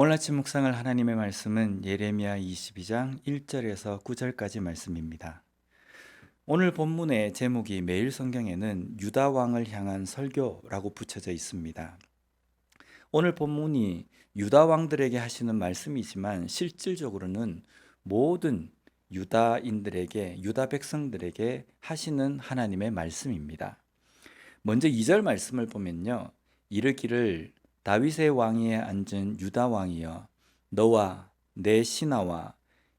오늘 아침 묵상할 하나님의 말씀은 예레미야 22장 1절에서 9절까지 말씀입니다. 오늘 본문의 제목이 매일 성경에는 유다 왕을 향한 설교라고 붙여져 있습니다. 오늘 본문이 유다 왕들에게 하시는 말씀이지만 실질적으로는 모든 유다인들에게, 유다 백성들에게 하시는 하나님의 말씀입니다. 먼저 2절 말씀을 보면요, 이르기를 다윗의 왕위에 앉은 유다 왕이여, 너와 내 신하와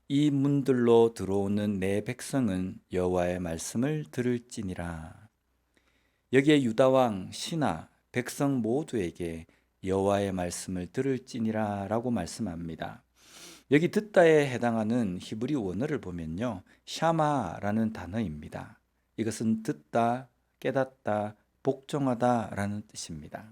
이 문들로 들어오는 내 백성은 여호와의 말씀을 들을지니라. 여기에 유다 왕, 신하, 백성 모두에게 여호와의 말씀을 들을지니라 라고 말씀합니다. 여기 듣다에 해당하는 히브리 원어를 보면요, 샤마라는 단어입니다. 이것은 듣다, 깨닫다, 복종하다라는 뜻입니다.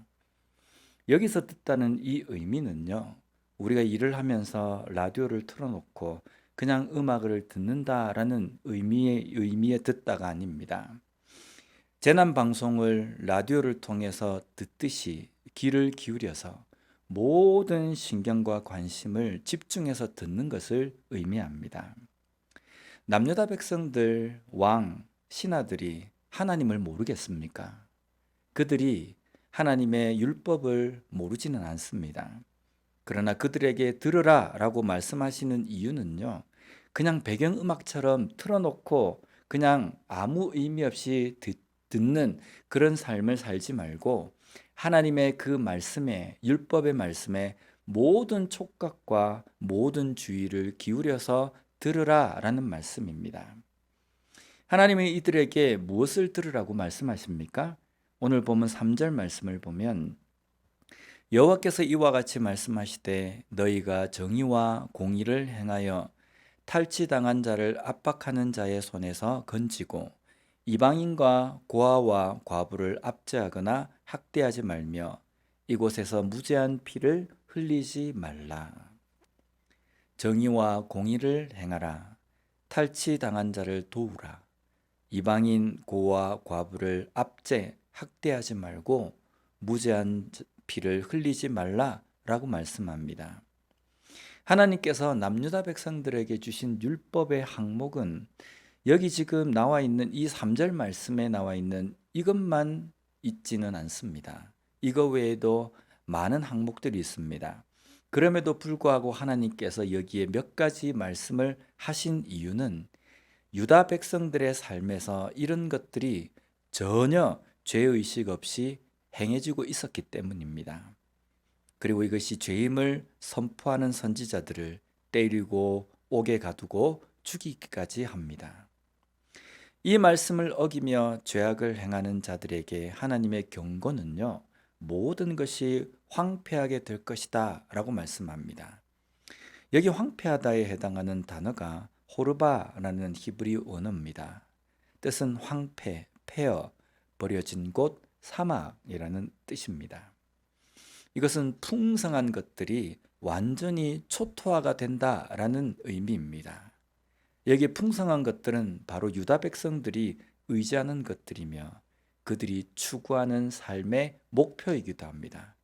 여기서 듣다는 이 의미는요, 우리가 일을 하면서 라디오를 틀어놓고 그냥 음악을 듣는다라는 의미의 듣다가 아닙니다. 재난 방송을 라디오를 통해서 듣듯이 귀를 기울여서 모든 신경과 관심을 집중해서 듣는 것을 의미합니다. 남유다 백성들, 왕, 신하들이 하나님을 모르겠습니까? 그들이 하나님의 율법을 모르지는 않습니다. 그러나 그들에게 들으라 라고 말씀하시는 이유는요, 그냥 배경음악처럼 틀어놓고 그냥 아무 의미 없이 듣는 그런 삶을 살지 말고 하나님의 그 말씀에, 율법의 말씀에 모든 촉각과 모든 주의를 기울여서 들으라 라는 말씀입니다. 하나님이 이들에게 무엇을 들으라고 말씀하십니까? 오늘 보면 3절 말씀을 보면 여호와께서 이와 같이 말씀하시되 너희가 정의와 공의를 행하여 탈취당한 자를 압박하는 자의 손에서 건지고 이방인과 고아와 과부를 압제하거나 학대하지 말며 이곳에서 무죄한 피를 흘리지 말라. 정의와 공의를 행하라. 탈취당한 자를 도우라. 이방인 고아 과부를 압제, 학대하지 말고 무죄한 피를 흘리지 말라라고 말씀합니다. 하나님께서 남유다 백성들에게 주신 율법의 항목은 여기 지금 나와 있는 이 3절 말씀에 나와 있는 이것만 있지는 않습니다. 이거 외에도 많은 항목들이 있습니다. 그럼에도 불구하고 하나님께서 여기에 몇 가지 말씀을 하신 이유는 유다 백성들의 삶에서 이런 것들이 전혀 죄의식 없이 행해지고 있었기 때문입니다. 그리고 이것이 죄임을 선포하는 선지자들을 때리고 옥에 가두고 죽이기까지 합니다. 이 말씀을 어기며 죄악을 행하는 자들에게 하나님의 경고는요, 모든 것이 황폐하게 될 것이다 라고 말씀합니다. 여기 황폐하다에 해당하는 단어가 호르바라는 히브리 원어입니다. 뜻은 황폐, 폐허, 버려진 곳, 사막이라는 뜻입니다. 이것은 풍성한 것들이 완전히 초토화가 된다라는 의미입니다. 여기 풍성한 것들은 바로 유다 백성들이 의지하는 것들이며 그들이 추구하는 삶의 목표이기도 합니다.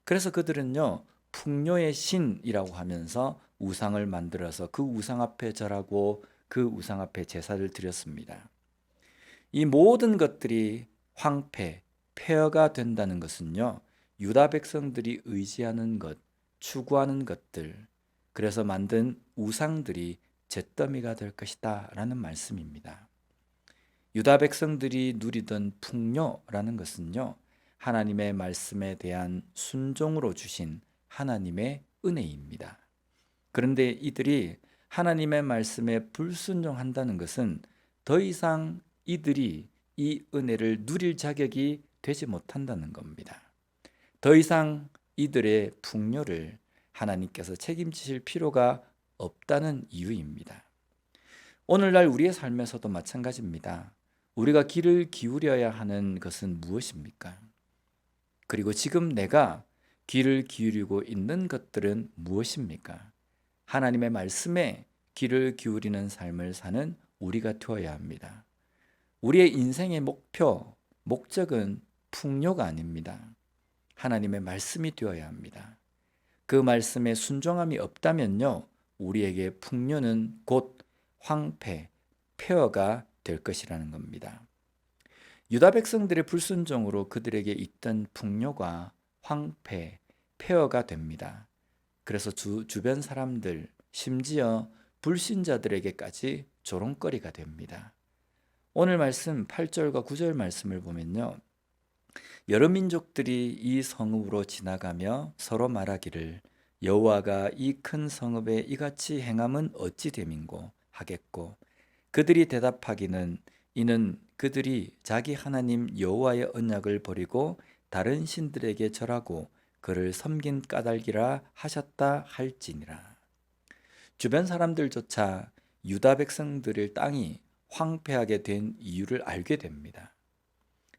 그래서 그들은요, 풍요의 신이라고 하면서 우상을 만들어서 그 우상 앞에 절하고 그 우상 앞에 제사를 드렸습니다. 이 모든 것들이 황폐, 폐허가 된다는 것은요, 유다 백성들이 의지하는 것, 추구하는 것들, 그래서 만든 우상들이 잿더미가 될 것이다 라는 말씀입니다. 유다 백성들이 누리던 풍요라는 것은요, 하나님의 말씀에 대한 순종으로 주신 하나님의 은혜입니다. 그런데 이들이 하나님의 말씀에 불순종한다는 것은 더 이상 이들이 이 은혜를 누릴 자격이 되지 못한다는 겁니다. 더 이상 이들의 풍요를 하나님께서 책임지실 필요가 없다는 이유입니다. 오늘날 우리의 삶에서도 마찬가지입니다. 우리가 귀를 기울여야 하는 것은 무엇입니까? 그리고 지금 내가 귀를 기울이고 있는 것들은 무엇입니까? 하나님의 말씀에 귀를 기울이는 삶을 사는 우리가 되어야 합니다. 우리의 인생의 목표, 목적은 풍요가 아닙니다. 하나님의 말씀이 되어야 합니다. 그 말씀에 순종함이 없다면요, 우리에게 풍요는 곧 황폐, 폐허가 될 것이라는 겁니다. 유다 백성들의 불순종으로 그들에게 있던 풍요가 황폐, 폐허가 됩니다. 그래서 주변 사람들, 심지어 불신자들에게까지 조롱거리가 됩니다. 오늘 말씀 8절과 9절 말씀을 보면요, 여러 민족들이 이 성읍으로 지나가며 서로 말하기를 여호와가 이 큰 성읍에 이같이 행함은 어찌 됨인고 하겠고, 그들이 대답하기는 이는 그들이 자기 하나님 여호와의 언약을 버리고 다른 신들에게 절하고 그를 섬긴 까닭이라 하셨다 할지니라. 주변 사람들조차 유다 백성들의 땅이 황폐하게 된 이유를 알게 됩니다.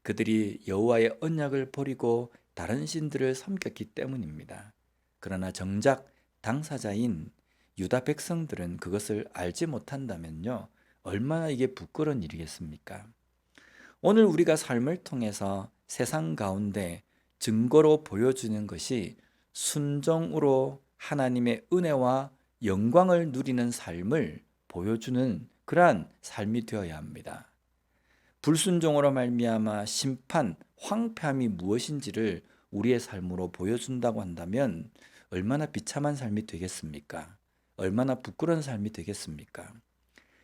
그들이 여호와의 언약을 버리고 다른 신들을 섬겼기 때문입니다. 그러나 정작 당사자인 유다 백성들은 그것을 알지 못한다면요, 얼마나 이게 부끄러운 일이겠습니까? 오늘 우리가 삶을 통해서 세상 가운데 증거로 보여주는 것이 순종으로 하나님의 은혜와 영광을 누리는 삶을 보여주는 그러한 삶이 되어야 합니다. 불순종으로 말미암아 심판, 황폐함이 무엇인지를 우리의 삶으로 보여준다고 한다면 얼마나 비참한 삶이 되겠습니까? 얼마나 부끄러운 삶이 되겠습니까?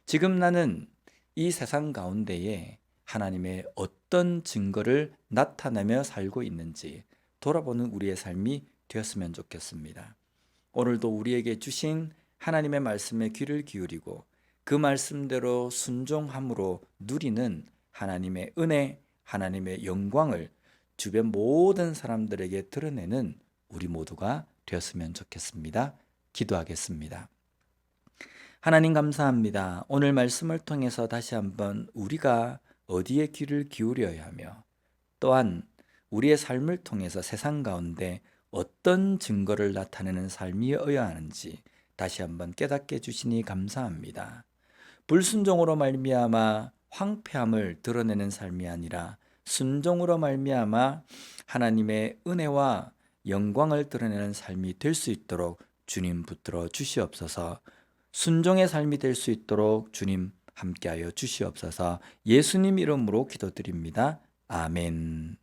지금 나는 이 세상 가운데에 하나님의 어떤 증거를 나타내며 살고 있는지 돌아보는 우리의 삶이 되었으면 좋겠습니다. 오늘도 우리에게 주신 하나님의 말씀에 귀를 기울이고 그 말씀대로 순종함으로 누리는 하나님의 은혜, 하나님의 영광을 주변 모든 사람들에게 드러내는 우리 모두가 되었으면 좋겠습니다. 기도하겠습니다. 하나님 감사합니다. 오늘 말씀을 통해서 다시 한번 우리가 어디에 귀를 기울여야 하며 또한 우리의 삶을 통해서 세상 가운데 어떤 증거를 나타내는 삶이어야 하는지 다시 한번 깨닫게 해주시니 감사합니다. 불순종으로 말미암아 황폐함을 드러내는 삶이 아니라 순종으로 말미암아 하나님의 은혜와 영광을 드러내는 삶이 될 수 있도록 주님 붙들어 주시옵소서. 순종의 삶이 될 수 있도록 주님 함께하여 주시옵소서. 예수님 이름으로 기도드립니다. 아멘.